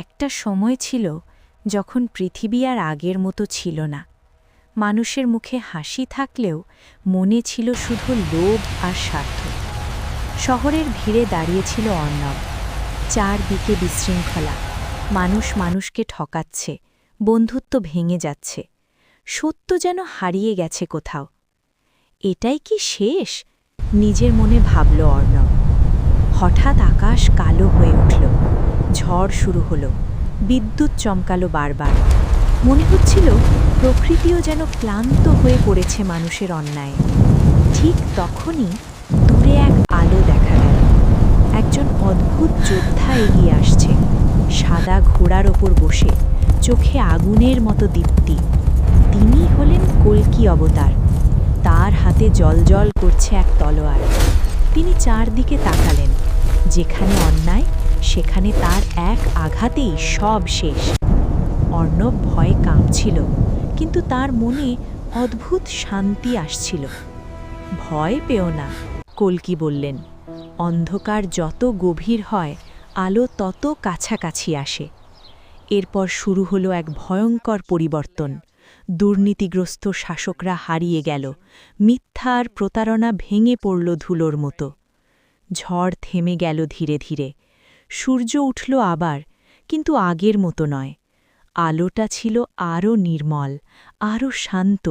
একটা সময় ছিল যখন পৃথিবী আর আগের মতো ছিল না। মানুষের মুখে হাসি থাকলেও মনে ছিল শুধু লোভ আর স্বার্থ। শহরের ভিড়ে দাঁড়িয়েছিল অর্ণব। চারদিকে বিশৃঙ্খলা, মানুষ মানুষকে ঠকাচ্ছে, বন্ধুত্ব ভেঙে যাচ্ছে, সত্য যেন হারিয়ে গেছে কোথাও। এটাই কি শেষ? নিজের মনে ভাবল অর্ণব। হঠাৎ আকাশ কালো হয়ে উঠল, ঝড় শুরু হলো, বিদ্যুৎ চমকালো বারবার। মনে হচ্ছিল প্রকৃতিও যেন ক্লান্ত হয়ে পড়েছে মানুষের অন্যায়। ঠিক তখনই দূরে এক আলো দেখা গেল। একজন অদ্ভুত যোদ্ধা এগিয়ে আসছে, সাদা ঘোড়ার ওপর বসে, চোখে আগুনের মতো দীপ্তি। তিনি হলেন কল্কি অবতার। তার হাতে জ্বলজ্বল করছে এক তলোয়ার। তিনি চারদিকে তাকালেন, যেখানে অন্যায় সেখানে তার এক আঘাতেই সব শেষ। অর্ণব ভয়ে কাঁপছিল, কিন্তু তার মনে অদ্ভুত শান্তি আসছিল। ভয় পেও না, কল্কি বললেন। অন্ধকার যত গভীর হয়, আলো তত কাছাকাছি আসে। এরপর শুরু হলো এক ভয়ঙ্কর পরিবর্তন। দুর্নীতিগ্রস্ত শাসকরা হারিয়ে গেল, মিথ্যা আর প্রতারণা ভেঙে পড়ল ধুলোর মতো। ঝড় থেমে গেল ধীরে ধীরে। সূর্য উঠল আবার, কিন্তু আগের মতো নয়। আলোটা ছিল আরও নির্মল, আরও শান্ত।